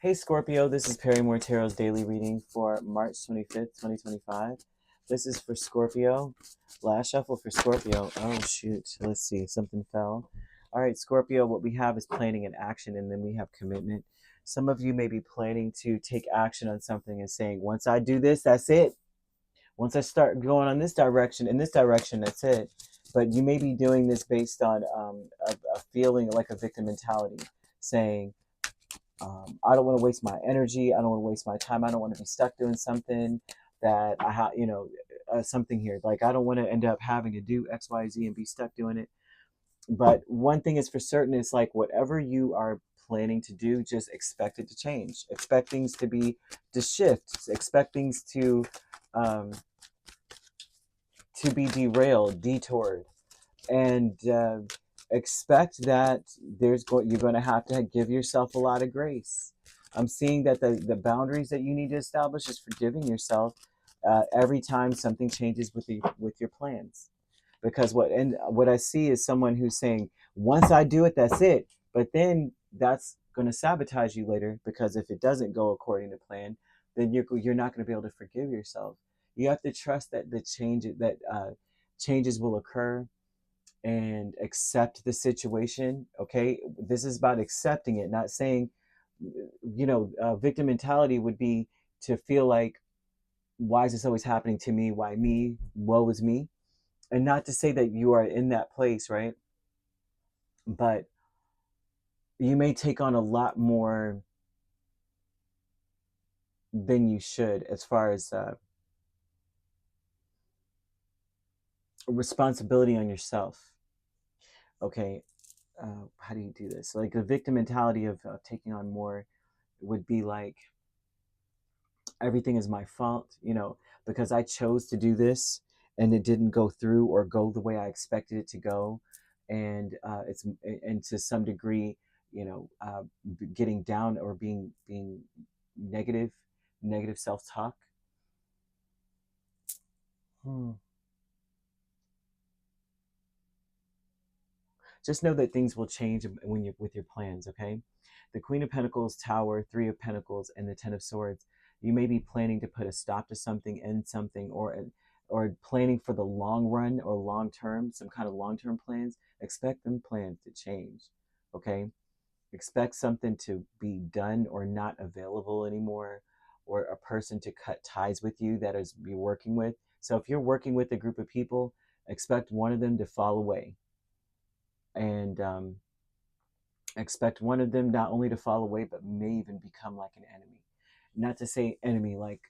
Hey Scorpio, this is Perrymore Tarot's daily reading for March 25th, 2025. This is for Scorpio. Last shuffle for Scorpio. Oh shoot, let's see, something fell. All right, Scorpio, what we have is planning and action, and then we have commitment. Some of you may be planning to take action on something and saying, once I do this, that's it. Once I start going on this direction, in this direction, that's it. But you may be doing this based on a feeling like a victim mentality, saying, I don't want to waste my energy. I don't want to waste my time. I don't want to be stuck doing something that I have, something here. Like, I don't want to end up having to do X, Y, Z and be stuck doing it. But one thing is for certain, it's like whatever you are planning to do, just expect it to change. Expect things to shift. Expect things um, to be derailed, detoured, and expect that you're going to have to give yourself a lot of grace. I'm seeing that the boundaries that you need to establish is forgiving yourself every time something changes with your plans. Because what I see is someone who's saying, once I do it, that's it. But then that's going to sabotage you later, because if it doesn't go according to plan, then you're not going to be able to forgive yourself. You have to trust that changes will occur, and accept the situation. Okay, this is about accepting it, not saying, victim mentality would be to feel like, why is this always happening to me? Why me? Woe is me. And not to say that you are in that place, right? But you may take on a lot more than you should, as far as responsibility on yourself. Okay, how do you do this? Like, the victim mentality of taking on more would be like, everything is my fault, because I chose to do this and it didn't go through or go the way I expected it to go. And to some degree, getting down or being negative self-talk. Just know that things will change when you're with your plans, okay? The Queen of Pentacles, Tower, Three of Pentacles, and the Ten of Swords. You may be planning to put a stop to something, end something, or planning for the long run or long term, some kind of long term plans. Expect them plans to change, okay? Expect something to be done or not available anymore, or a person to cut ties with you that is you're working with. So if you're working with a group of people, expect one of them to fall away, and expect one of them not only to fall away, but may even become like an enemy. Not to say enemy like,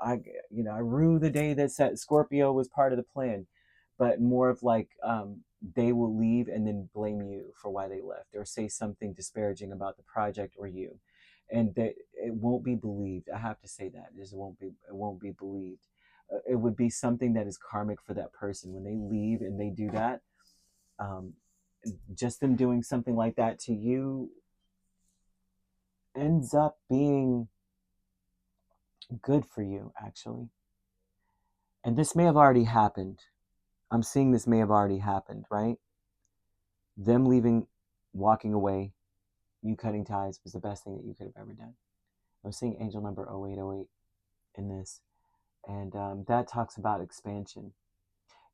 I rue the day that Scorpio was part of the plan, but more of like, they will leave and then blame you for why they left, or say something disparaging about the project or you, and that it won't be believed. I have to say that it won't be believed. It would be something that is karmic for that person when they leave and they do that. Um, just them doing something like that to you ends up being good for you, actually. And this may have already happened. I'm seeing this may have already happened, right? Them leaving, walking away, you cutting ties was the best thing that you could have ever done. I was seeing angel number 0808 in this, and that talks about expansion.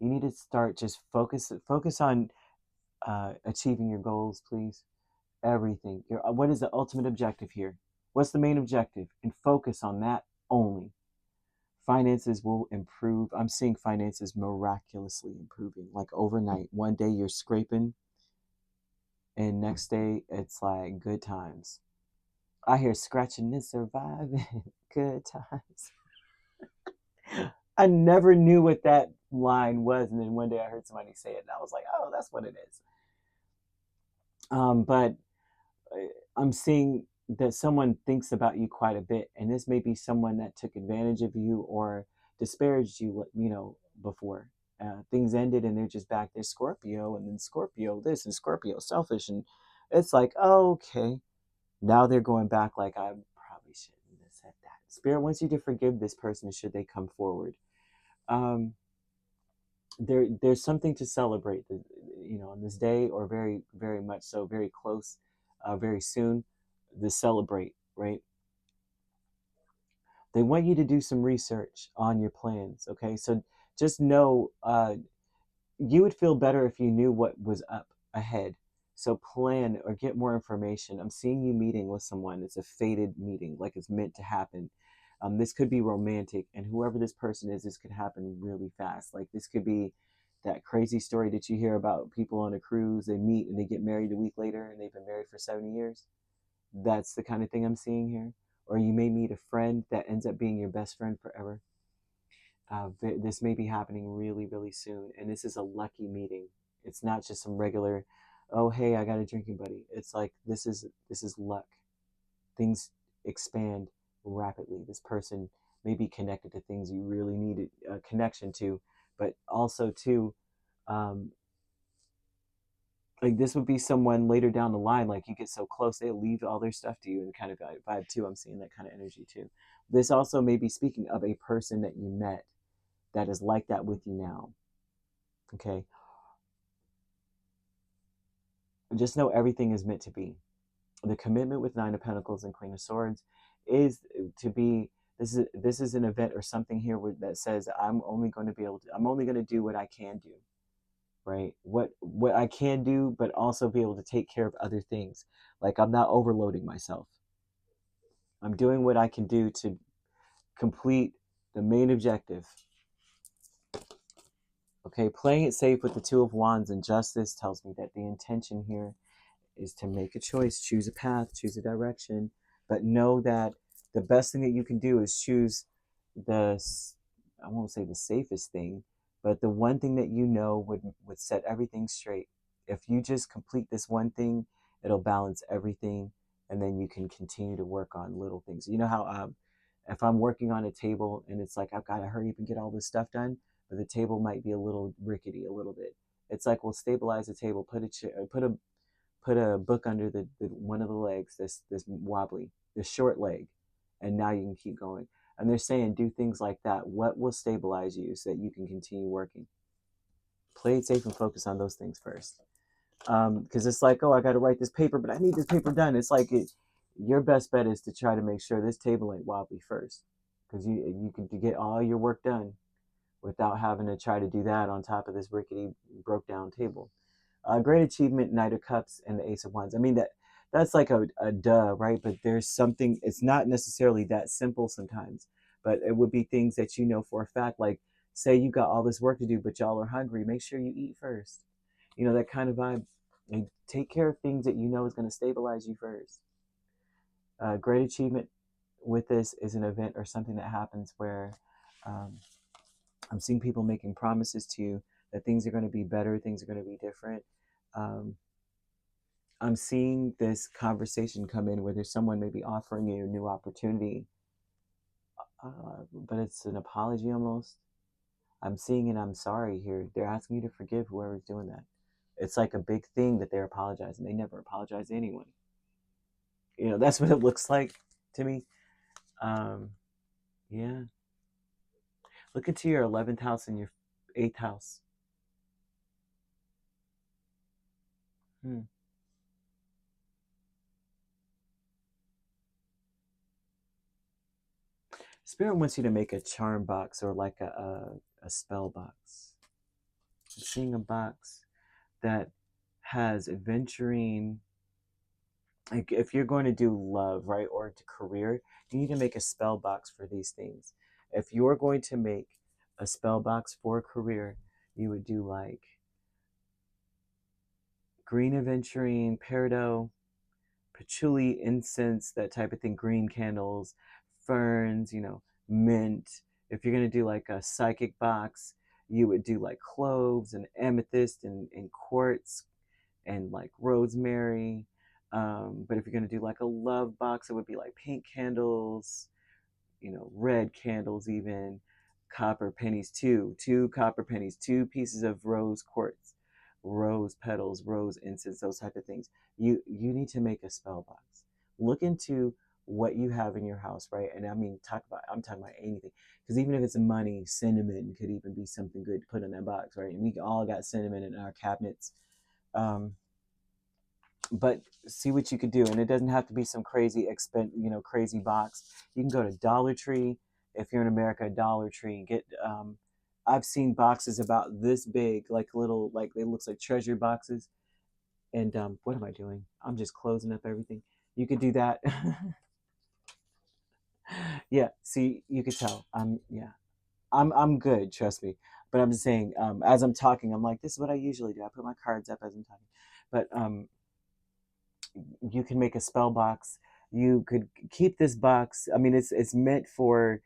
You need to start just focus on achieving your goals, please. Everything. What is the ultimate objective here? What's the main objective? And focus on that only. Finances will improve. I'm seeing finances miraculously improving, like overnight. One day you're scraping, and next day it's like good times. I hear scratching and surviving. Good times. I never knew what that line was, and then one day I heard somebody say it, and I was like, oh, that's what it is. But I'm seeing that someone thinks about you quite a bit, and this may be someone that took advantage of you or disparaged you, before. Things ended and they're just back there, Scorpio, and then Scorpio this and Scorpio selfish, and it's like, oh, okay, now they're going back like, I probably shouldn't have said that. Spirit wants you to forgive this person should they come forward. There's something to celebrate, on this day, or very, very much so, very close, very soon, to celebrate, right? They want you to do some research on your plans, okay? So just know you would feel better if you knew what was up ahead. So plan or get more information. I'm seeing you meeting with someone. It's a fated meeting, like it's meant to happen. This could be romantic, and whoever this person is, this could happen really fast. Like this could be that crazy story that you hear about people on a cruise. They meet and they get married a week later, and they've been married for 70 years. That's the kind of thing I'm seeing here. Or you may meet a friend that ends up being your best friend forever. This may be happening really, really soon, and this is a lucky meeting. It's not just some regular, oh hey, I got a drinking buddy. It's like this is luck. Things expand rapidly. This person may be connected to things you really need a connection to, but also too, um, like this would be someone later down the line. Like you get so close, they leave all their stuff to you, and kind of vibe too. I'm seeing that kind of energy too. This also may be speaking of a person that you met that is like that with you now. Okay. Just know everything is meant to be. The commitment with Nine of Pentacles and Queen of Swords is to be, this is an event or something here that says I'm only going to do what I can do, right? What I can do, but also be able to take care of other things. Like I'm not overloading myself. I'm doing what I can do to complete the main objective. Okay, playing it safe with the Two of Wands and Justice tells me that the intention here is to make a choice, choose a path, choose a direction, but know that the best thing that you can do is choose the, I won't say the safest thing, but the one thing that you know would set everything straight. If you just complete this one thing, it'll balance everything, and then you can continue to work on little things. You know how if I'm working on a table and it's like I've got to hurry up and get all this stuff done, but the table might be a little rickety a little bit. It's like we'll stabilize the table, put a chair, put a book under the one of the legs, this wobbly, the short leg, and now you can keep going. And they're saying do things like that. What will stabilize you so that you can continue working? Play it safe and focus on those things first. Because it's like, oh, I got to write this paper, but I need this paper done. It's like your best bet is to try to make sure this table ain't wobbly first, because you can get all your work done without having to try to do that on top of this rickety, broke down table. Great achievement, Knight of Cups and the Ace of Wands. I mean, that's like a duh, right? But there's something, it's not necessarily that simple sometimes, but it would be things that you know for a fact. Like, say you got all this work to do, but y'all are hungry. Make sure you eat first. You know, that kind of vibe. Like, take care of things that you know is going to stabilize you first. Great achievement with this is an event or something that happens where I'm seeing people making promises to you that things are going to be better, things are going to be different. I'm seeing this conversation come in where there's someone maybe offering you a new opportunity, but it's an apology almost. I'm seeing an I'm sorry here. They're asking you to forgive whoever's doing that. It's like a big thing that they're apologizing. They never apologize to anyone. You know, that's what it looks like to me. Yeah. Look into your 11th house and your 8th house. Spirit wants you to make a charm box or like a spell box. I'm seeing a box that has adventuring. Like if you're going to do love, right, or to career, you need to make a spell box for these things. If you're going to make a spell box for a career, you would do like green aventurine, peridot, patchouli, incense, that type of thing, green candles, ferns, you know, mint. If you're going to do like a psychic box, you would do like cloves and amethyst and quartz and like rosemary. But if you're going to do like a love box, it would be like pink candles, you know, red candles, even copper pennies, two copper pennies, 2 pieces of rose quartz, rose petals, rose incense, those type of things. You need to make a spell box. Look into what you have in your house, right? And I mean, I'm talking about anything, because even if it's money, cinnamon could even be something good to put in that box, right? And we all got cinnamon in our cabinets. but see what you could do. And it doesn't have to be some crazy crazy box. You can go to Dollar Tree. If you're in America, Dollar Tree, get I've seen boxes about this big, like little, like it looks like treasure boxes. And what am I doing? I'm just closing up everything. You could do that. Yeah, see, you could tell. I'm good, trust me. But I'm just saying, as I'm talking, I'm like, this is what I usually do. I put my cards up as I'm talking. But you can make a spell box. You could keep this box. I mean, it's meant for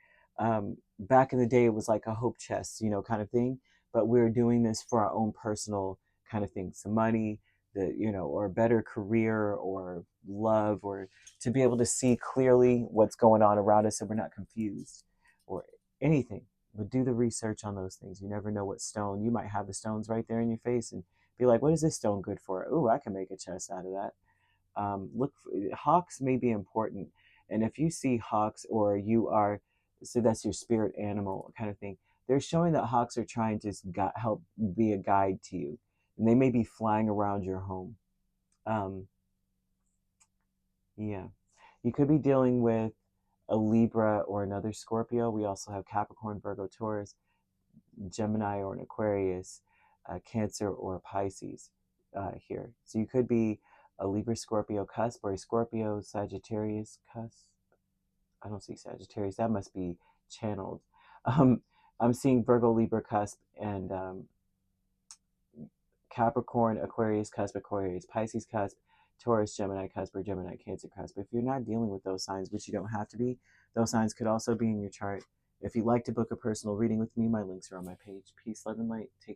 back in the day. It was like a hope chest, kind of thing. But we're doing this for our own personal kind of thing, some money, or a better career, or love, or to be able to see clearly what's going on around us, so we're not confused, or anything. But do the research on those things. You never know what stone you might have. The stones right there in your face, and be like, "What is this stone good for?" Oh, I can make a chest out of that. Look for, hawks may be important, and if you see hawks, or you are, so that's your spirit animal kind of thing, they're showing that hawks are trying to help be a guide to you, and they may be flying around your home. Yeah, you could be dealing with a Libra or another Scorpio. We also have Capricorn, Virgo, Taurus, Gemini, or an Aquarius, Cancer, or Pisces here. So you could be a Libra Scorpio cusp, or a Scorpio Sagittarius cusp. I don't see Sagittarius. That must be channeled. Um, I'm seeing Virgo Libra cusp, and Capricorn Aquarius cusp, Aquarius Pisces cusp, Taurus Gemini cusp, or Gemini Cancer cusp. If you're not dealing with those signs, which you don't have to be, those signs could also be in your chart. If you'd like to book a personal reading with me, my links are on my page. Peace, love, and light. Take